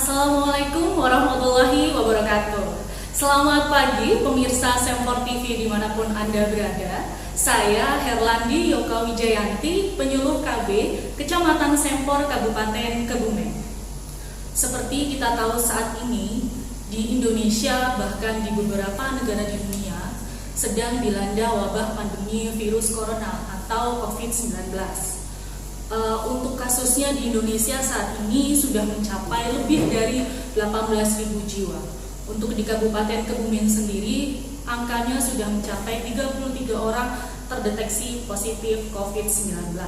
Assalamualaikum warahmatullahi wabarakatuh. Selamat pagi pemirsa Semfor TV dimanapun Anda berada. Saya Herlandi Yoka Wijayanti, penyuluh KB Kecamatan Sempor, Kabupaten Kebumen. Seperti kita tahu saat ini, di Indonesia bahkan di beberapa negara di dunia sedang dilanda wabah pandemi virus corona atau COVID-19. Untuk kasusnya di Indonesia saat ini sudah mencapai lebih dari 18.000 jiwa. Untuk di Kabupaten Kebumen sendiri, angkanya sudah mencapai 33 orang terdeteksi positif COVID-19.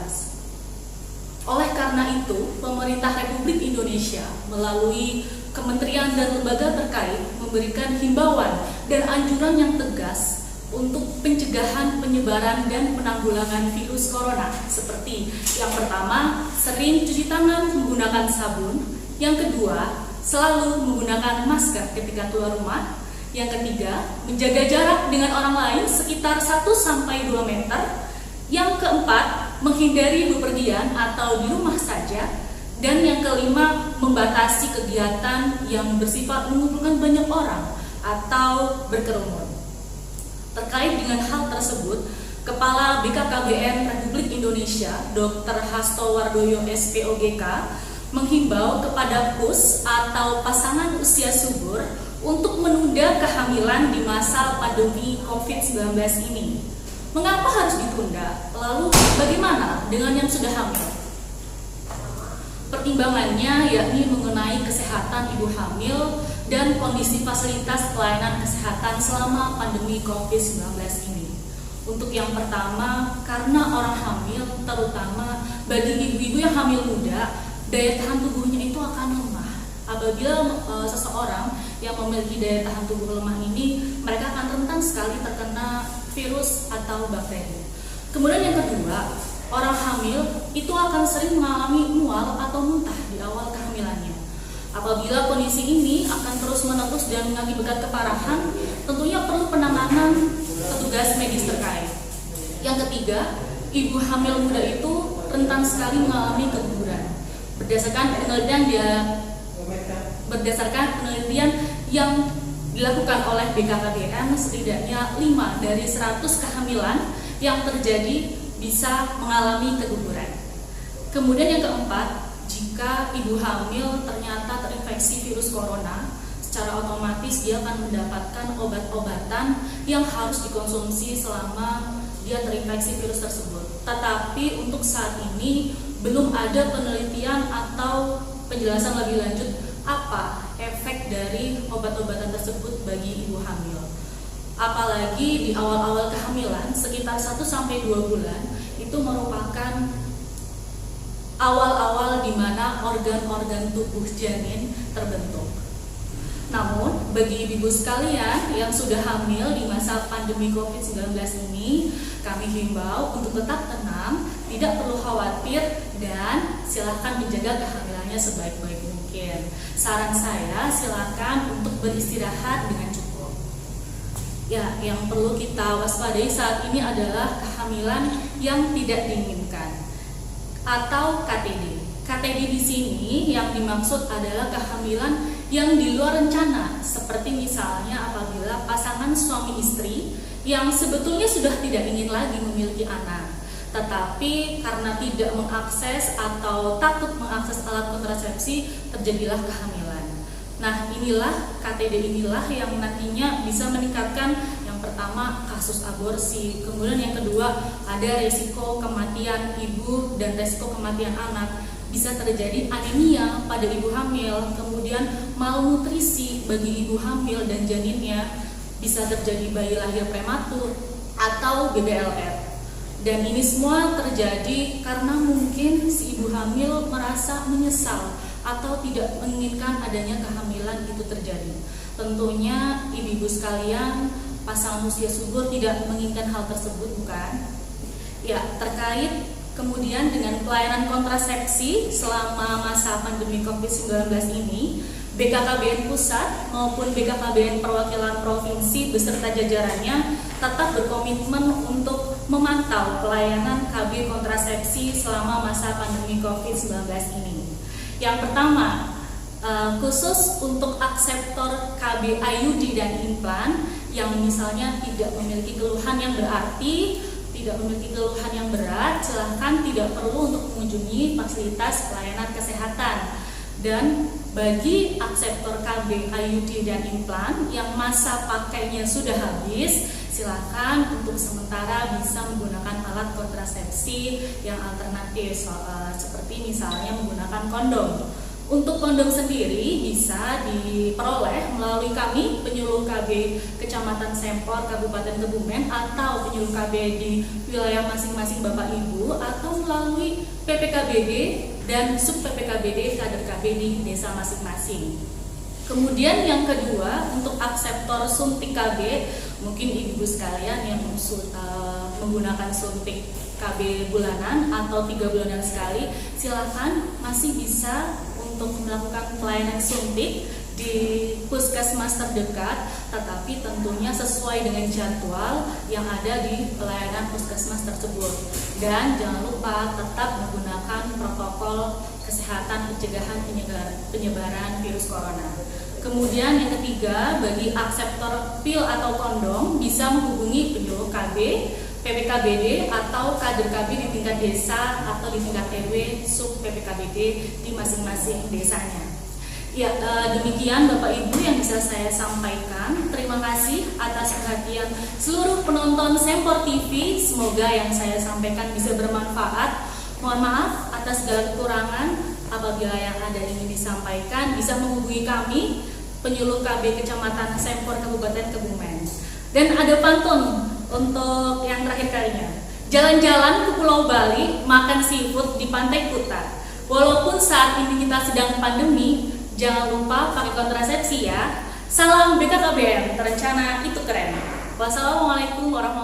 Oleh karena itu, pemerintah Republik Indonesia melalui kementerian dan lembaga terkait memberikan himbauan dan anjuran yang tegas untuk pencegahan penyebaran dan penanggulangan virus corona, seperti yang pertama, sering cuci tangan menggunakan sabun. Yang kedua, selalu menggunakan masker ketika keluar rumah. Yang ketiga, menjaga jarak dengan orang lain sekitar 1-2 meter. Yang keempat, menghindari bepergian atau di rumah saja. Dan yang kelima, membatasi kegiatan yang bersifat mengumpulkan banyak orang atau berkerumun. Terkait dengan hal tersebut, Kepala BKKBN Republik Indonesia, Dr. Hasto Wardoyo SPOGK, menghimbau kepada PUS atau pasangan usia subur untuk menunda kehamilan di masa pandemi COVID-19 ini. Mengapa harus ditunda? Lalu bagaimana dengan yang sudah hamil? Pertimbangannya yakni mengenai kesehatan ibu hamil dan kondisi fasilitas pelayanan kesehatan selama pandemi COVID-19 ini. Untuk yang pertama, karena orang hamil, terutama bagi ibu-ibu yang hamil muda, daya tahan tubuhnya itu akan lemah. Apabila seseorang yang memiliki daya tahan tubuh lemah ini, mereka akan rentan sekali terkena virus atau bakteri. Kemudian yang kedua, orang hamil itu akan sering mengalami mual atau muntah di awal kehamilannya. Apabila kondisi ini akan terus-menerus dan mengakibatkan keparahan, tentunya perlu penanganan petugas medis terkait. Yang ketiga, ibu hamil muda itu rentan sekali mengalami keguguran. Berdasarkan penelitian yang dilakukan oleh BKKBN, setidaknya 5 dari 100 kehamilan yang terjadi bisa mengalami keguguran. Kemudian yang keempat, jika ibu hamil ternyata terinfeksi virus corona, secara otomatis dia akan mendapatkan obat-obatan yang harus dikonsumsi selama dia terinfeksi virus tersebut. Tetapi untuk saat ini belum ada penelitian atau penjelasan lebih lanjut apa efek dari obat-obatan tersebut bagi ibu hamil. Apalagi di awal-awal kehamilan, sekitar 1-2 bulan, itu merupakan awal-awal di mana organ-organ tubuh janin terbentuk. Namun, bagi ibu sekalian yang sudah hamil di masa pandemi COVID-19 ini, kami himbau untuk tetap tenang, tidak perlu khawatir, dan silakan menjaga kehamilannya sebaik-baik mungkin. Saran saya, silakan untuk beristirahat dengan cukup. Ya, yang perlu kita waspadai saat ini adalah kehamilan yang tidak diinginkan atau KTD. KTD di sini yang dimaksud adalah kehamilan yang di luar rencana, seperti misalnya apabila pasangan suami istri yang sebetulnya sudah tidak ingin lagi memiliki anak, tetapi karena tidak mengakses atau takut mengakses alat kontrasepsi, terjadilah kehamilan. Nah, inilah KTD inilah yang nantinya bisa meningkatkan yang pertama kasus aborsi, kemudian yang kedua ada risiko kematian ibu dan risiko kematian anak. Bisa terjadi anemia pada ibu hamil, kemudian malnutrisi bagi ibu hamil dan janinnya, bisa terjadi bayi lahir prematur atau BBLR. Dan ini semua terjadi karena mungkin si ibu hamil merasa menyesal atau tidak menginginkan adanya kehamilan itu terjadi. Tentunya ibu-ibu sekalian, pasangan usia subur tidak menginginkan hal tersebut, bukan? Ya, terkait kemudian dengan pelayanan kontrasepsi selama masa pandemi COVID-19 ini, BKKBN Pusat maupun BKKBN Perwakilan Provinsi beserta jajarannya tetap berkomitmen untuk memantau pelayanan KB kontrasepsi selama masa pandemi COVID-19 ini. Yang pertama, khusus untuk akseptor KB IUD dan implan yang misalnya tidak memiliki keluhan yang berarti, tidak memiliki keluhan yang berat, silahkan tidak perlu untuk mengunjungi fasilitas pelayanan kesehatan. Dan bagi akseptor KB IUD dan implan yang masa pakainya sudah habis, silakan untuk sementara bisa menggunakan alat kontrasepsi yang alternatif, seperti misalnya menggunakan kondom. Untuk kondom sendiri bisa diperoleh melalui kami, penyuluh KB Kecamatan Sempor, Kabupaten Kebumen, atau penyuluh KB di wilayah masing-masing Bapak Ibu, atau melalui PPKBD dan sub PPKBD kader KB di desa masing-masing. Kemudian yang kedua, untuk akseptor suntik KB, mungkin ibu sekalian yang menggunakan suntik KB bulanan atau 3 bulanan sekali, silakan masih bisa untuk melakukan pelayanan suntik di puskesmas terdekat, tetapi tentunya sesuai dengan jadwal yang ada di pelayanan puskesmas tersebut. Dan jangan lupa tetap menggunakan protokol kesehatan pencegahan penyebaran virus corona. Kemudian yang ketiga, bagi akseptor pil atau kondom bisa menghubungi penyuluh KB, PPKBD atau kader KB di tingkat desa atau di tingkat RW sub PPKBD di masing-masing desanya. Ya, demikian Bapak Ibu yang bisa saya sampaikan. Terima kasih atas perhatian seluruh penonton Sempor TV. Semoga yang saya sampaikan bisa bermanfaat. Mohon maaf atas segala kekurangan. Apabila yang ada ingin disampaikan, bisa menghubungi kami, penyuluh KB Kecamatan Sempor Kabupaten Kebumen. Dan ada pantun untuk yang terakhir kalinya. Jalan-jalan ke Pulau Bali, makan seafood di Pantai Kuta. Walaupun saat ini kita sedang pandemi, jangan lupa pakai kontrasepsi ya. Salam BKKBN, terencana itu keren. Wassalamualaikum warahmatullahi wabarakatuh.